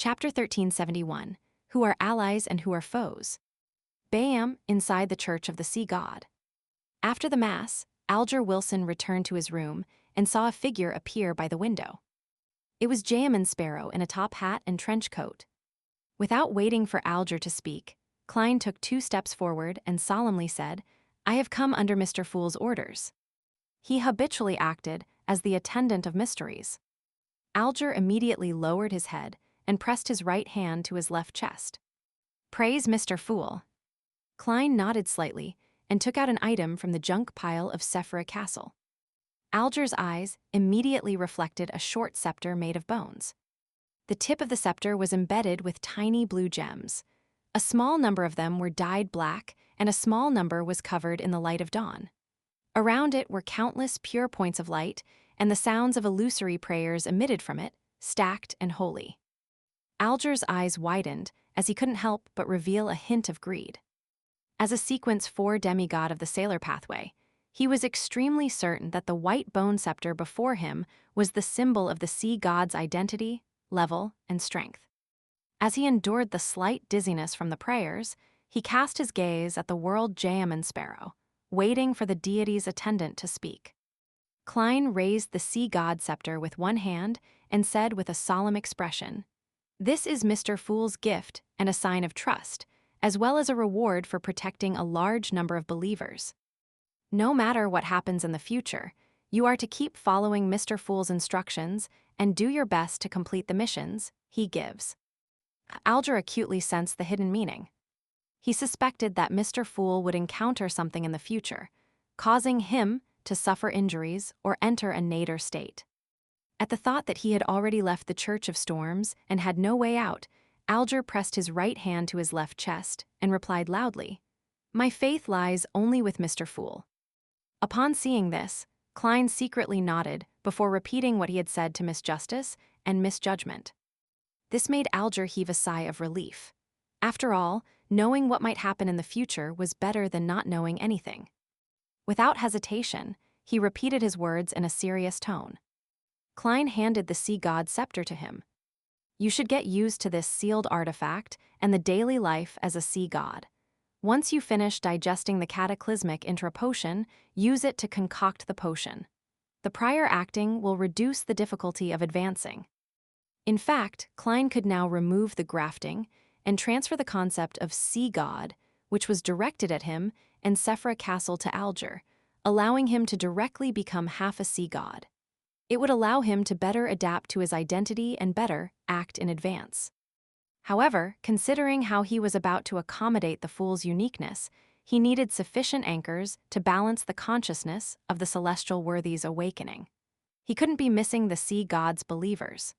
Chapter 1371. Who are allies and who are foes? Bayam, inside the Church of the Sea God. After the Mass, Alger Wilson returned to his room and saw a figure appear by the window. It was Jamin Sparrow in a top hat and trench coat. Without waiting for Alger to speak, Klein took 2 steps forward and solemnly said, "I have come under Mr. Fool's orders." He habitually acted as the attendant of mysteries. Alger immediately lowered his head and pressed his right hand to his left chest. "Praise Mr. Fool." Klein nodded slightly and took out an item from the junk pile of Sephra Castle. Alger's eyes immediately reflected a short scepter made of bones. The tip of the scepter was embedded with tiny blue gems. A small number of them were dyed black, and a small number was covered in the light of dawn. Around it were countless pure points of light, and the sounds of illusory prayers emitted from it, stacked and holy. Alger's eyes widened as he couldn't help but reveal a hint of greed. As a sequence 4 demigod of the sailor pathway, he was extremely certain that the white bone scepter before him was the symbol of the sea god's identity, level, and strength. As he endured the slight dizziness from the prayers, he cast his gaze at the world Jamin Sparrow, waiting for the deity's attendant to speak. Klein raised the sea god scepter with one hand and said with a solemn expression, "This is Mr. Fool's gift and a sign of trust, as well as a reward for protecting a large number of believers. No matter what happens in the future, you are to keep following Mr. Fool's instructions and do your best to complete the missions he gives." Alger acutely sensed the hidden meaning. He suspected that Mr. Fool would encounter something in the future, causing him to suffer injuries or enter a nadir state. At the thought that he had already left the Church of Storms and had no way out, Alger pressed his right hand to his left chest and replied loudly, "My faith lies only with Mr. Fool." Upon seeing this, Klein secretly nodded before repeating what he had said to Miss Justice and Miss Judgment. This made Alger heave a sigh of relief. After all, knowing what might happen in the future was better than not knowing anything. Without hesitation, he repeated his words in a serious tone. Klein handed the sea god's scepter to him. "You should get used to this sealed artifact and the daily life as a sea god. Once you finish digesting the cataclysmic into a potion, use it to concoct the potion. The prior acting will reduce the difficulty of advancing." In fact, Klein could now remove the grafting and transfer the concept of sea god, which was directed at him, and Sephra Castle to Alger, allowing him to directly become half a sea god. It would allow him to better adapt to his identity and better act in advance. However, considering how he was about to accommodate the Fool's uniqueness, he needed sufficient anchors to balance the consciousness of the celestial worthies awakening. He couldn't be missing the sea god's believers.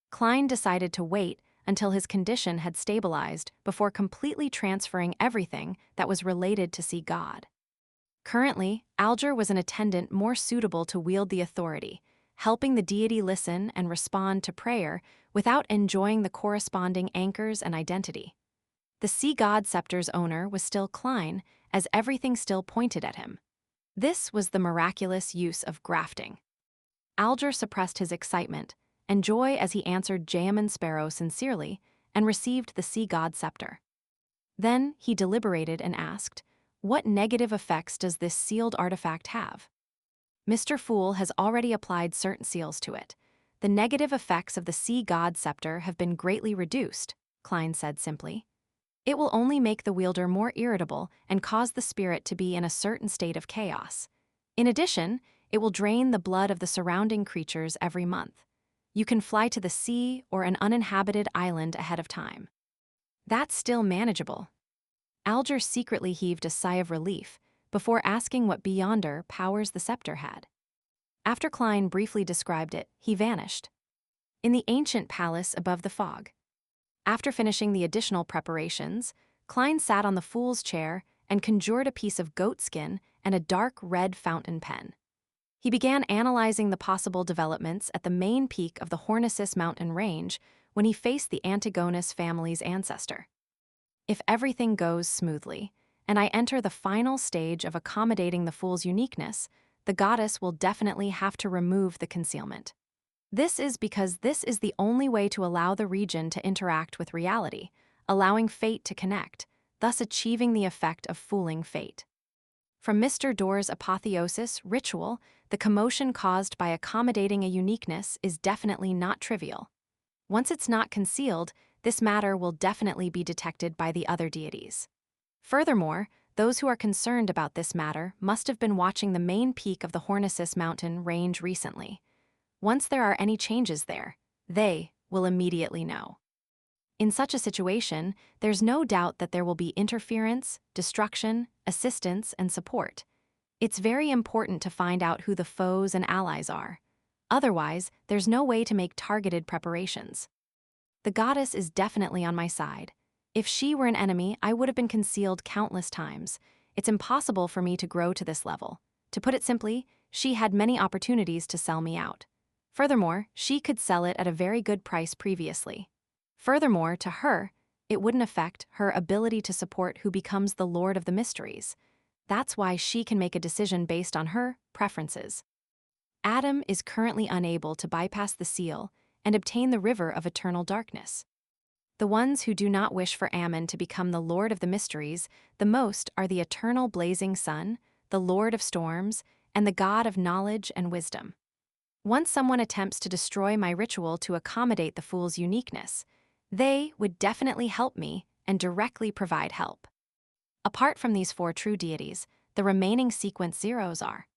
Klein decided to wait until his condition had stabilized before completely transferring everything that was related to sea god. Currently, Alger was an attendant more suitable to wield the authority, helping the deity listen and respond to prayer without enjoying the corresponding anchors and identity. The sea god scepter's owner was still Klein, as everything still pointed at him. This was the miraculous use of grafting. Alger suppressed his excitement and joy as he answered Jamin Sparrow sincerely and received the sea god scepter. Then he deliberated and asked, "What negative effects does this sealed artifact have?" "Mr. Fool has already applied certain seals to it. The negative effects of the sea god scepter have been greatly reduced," Klein said simply. "It will only make the wielder more irritable and cause the spirit to be in a certain state of chaos. In addition, it will drain the blood of the surrounding creatures every month. You can fly to the sea or an uninhabited island ahead of time." "That's still manageable." Alger secretly heaved a sigh of relief before asking what beyonder powers the scepter had. After Klein briefly described it, he vanished. In the ancient palace above the fog. After finishing the additional preparations, Klein sat on the fool's chair and conjured a piece of goat skin and a dark red fountain pen. He began analyzing the possible developments at the main peak of the Hornisus mountain range when he faced the Antigonus family's ancestor. "If everything goes smoothly, and I enter the final stage of accommodating the Fool's uniqueness, the goddess will definitely have to remove the concealment. This is because this is the only way to allow the region to interact with reality, allowing fate to connect, thus achieving the effect of fooling fate. From Mr. Door's apotheosis ritual, the commotion caused by accommodating a uniqueness is definitely not trivial. Once it's not concealed, this matter will definitely be detected by the other deities. Furthermore, those who are concerned about this matter must have been watching the main peak of the Hornisus mountain range recently. Once there are any changes there, they will immediately know. In such a situation, there's no doubt that there will be interference, destruction, assistance, and support. It's very important to find out who the foes and allies are. Otherwise, there's no way to make targeted preparations. The goddess is definitely on my side. If she were an enemy, I would have been concealed countless times. It's impossible for me to grow to this level. To put it simply, she had many opportunities to sell me out. Furthermore, she could sell it at a very good price previously. Furthermore, to her, it wouldn't affect her ability to support who becomes the Lord of the Mysteries. That's why she can make a decision based on her preferences. Adam is currently unable to bypass the seal and obtain the river of eternal darkness. The ones who do not wish for Ammon to become the Lord of the Mysteries the most are the eternal blazing sun, the Lord of storms, and the God of knowledge and wisdom. Once someone attempts to destroy my ritual to accommodate the fool's uniqueness, they would definitely help me and directly provide help. Apart from these four true deities, the remaining sequence zeros are: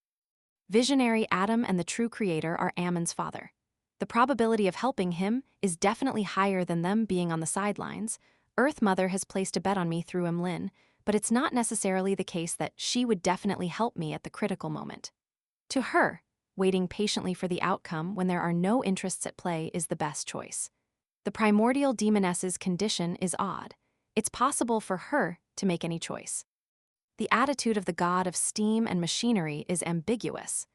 Visionary Adam and the true creator are Ammon's father. The probability of helping him is definitely higher than them being on the sidelines. Earth Mother has placed a bet on me through Emlyn, but it's not necessarily the case that she would definitely help me at the critical moment. To her, waiting patiently for the outcome when there are no interests at play is the best choice. The primordial demoness's condition is odd. It's possible for her to make any choice. The attitude of the god of steam and machinery is ambiguous.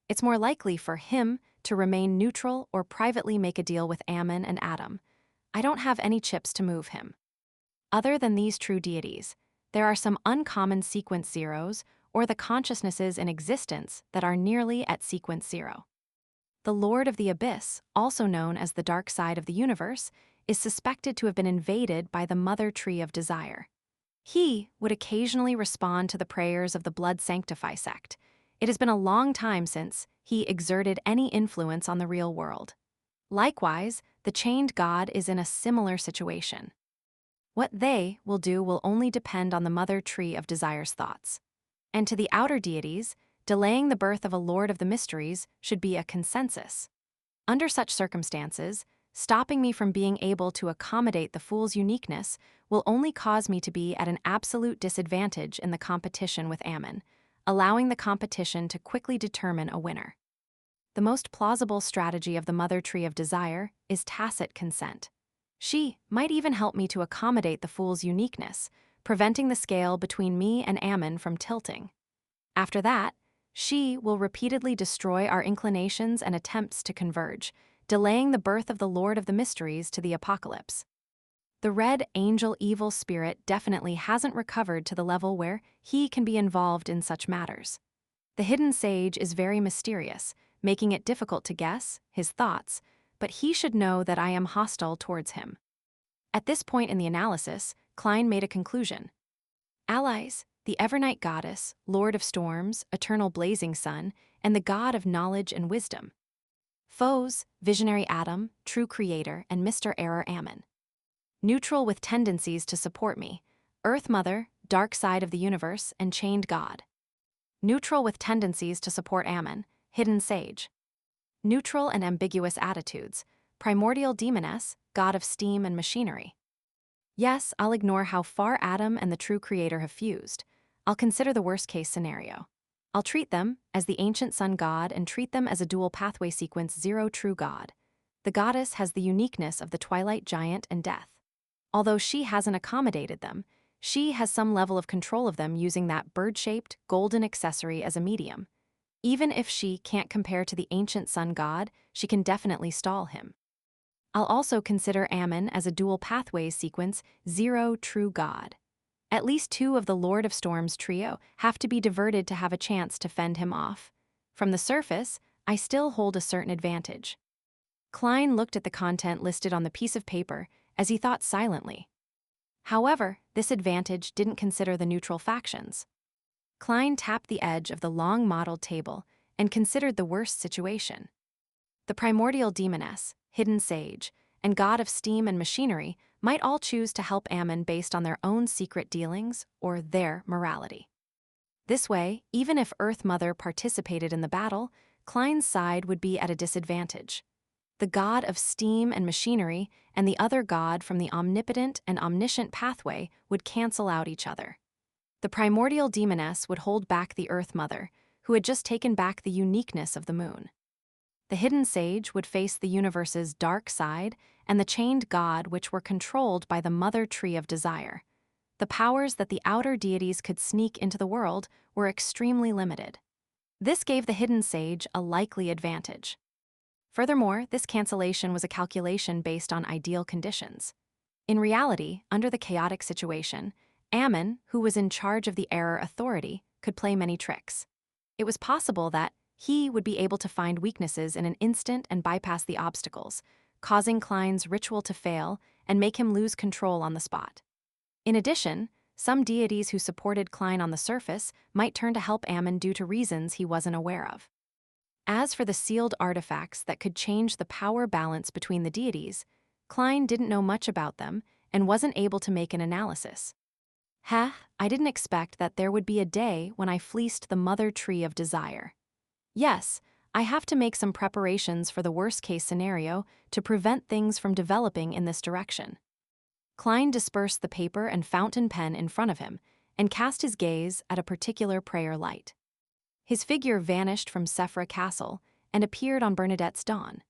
It's more likely for him to remain neutral or privately make a deal with Ammon and Adam. I don't have any chips to move him. Other than these true deities, there are some uncommon sequence zeros or the consciousnesses in existence that are nearly at sequence zero. The Lord of the Abyss, also known as the dark side of the universe, is suspected to have been invaded by the Mother Tree of Desire. He would occasionally respond to the prayers of the Blood Sanctify sect. It has been a long time since he exerted any influence on the real world. Likewise, the Chained God is in a similar situation. What they will do will only depend on the Mother Tree of Desire's thoughts. And to the outer deities, delaying the birth of a Lord of the Mysteries should be a consensus. Under such circumstances, stopping me from being able to accommodate the fool's uniqueness will only cause me to be at an absolute disadvantage in the competition with Ammon, allowing the competition to quickly determine a winner. The most plausible strategy of the Mother Tree of Desire is tacit consent. She might even help me to accommodate the fool's uniqueness, preventing the scale between me and Ammon from tilting. After that, she will repeatedly destroy our inclinations and attempts to converge, delaying the birth of the Lord of the Mysteries to the apocalypse. The red angel evil spirit definitely hasn't recovered to the level where he can be involved in such matters. The hidden sage is very mysterious, making it difficult to guess his thoughts, but he should know that I am hostile towards him. At this point in the analysis, Klein made a conclusion. Allies: the Evernight Goddess, Lord of Storms, Eternal Blazing Sun, and the God of Knowledge and Wisdom. Foes: Visionary Adam, True Creator, and Mr. Error Ammon. Neutral with tendencies to support me: Earth Mother, Dark Side of the Universe, and Chained God. Neutral with tendencies to support Ammon: Hidden Sage. Neutral and ambiguous attitudes: Primordial Demoness, God of Steam and Machinery. Yes, I'll ignore how far Adam and the True Creator have fused. I'll consider the worst-case scenario. I'll treat them as the ancient sun god and treat them as a dual pathway sequence zero true god. The goddess has the uniqueness of the Twilight Giant and Death. Although she hasn't accommodated them, she has some level of control of them using that bird-shaped, golden accessory as a medium. Even if she can't compare to the ancient sun god, she can definitely stall him. I'll also consider Ammon as a dual pathways sequence zero true god. At least two of the Lord of Storms trio have to be diverted to have a chance to fend him off. From the surface, I still hold a certain advantage. Klein looked at the content listed on the piece of paper as he thought silently. However, this advantage didn't consider the neutral factions. Klein tapped the edge of the long mottled table and considered the worst situation. The primordial demoness, hidden sage, and god of steam and machinery might all choose to help Ammon based on their own secret dealings or their morality. This way, even if Earth Mother participated in the battle, Klein's side would be at a disadvantage. The god of steam and machinery and the other god from the omnipotent and omniscient pathway would cancel out each other. The primordial demoness would hold back the Earth Mother, who had just taken back the uniqueness of the moon. The hidden sage would face the universe's dark side and the chained god which were controlled by the mother tree of desire. The powers that the outer deities could sneak into the world were extremely limited. This gave the hidden sage a likely advantage. Furthermore, this cancellation was a calculation based on ideal conditions. In reality, under the chaotic situation, Ammon, who was in charge of the error authority, could play many tricks. It was possible that he would be able to find weaknesses in an instant and bypass the obstacles, causing Klein's ritual to fail and make him lose control on the spot. In addition, some deities who supported Klein on the surface might turn to help Ammon due to reasons he wasn't aware of. As for the sealed artifacts that could change the power balance between the deities, Klein didn't know much about them and wasn't able to make an analysis. I didn't expect that there would be a day when I fleeced the mother tree of desire. Yes, I have to make some preparations for the worst-case scenario to prevent things from developing in this direction. Klein dispersed the paper and fountain pen in front of him and cast his gaze at a particular prayer light. His figure vanished from Sephra Castle and appeared on Bernadette's dawn.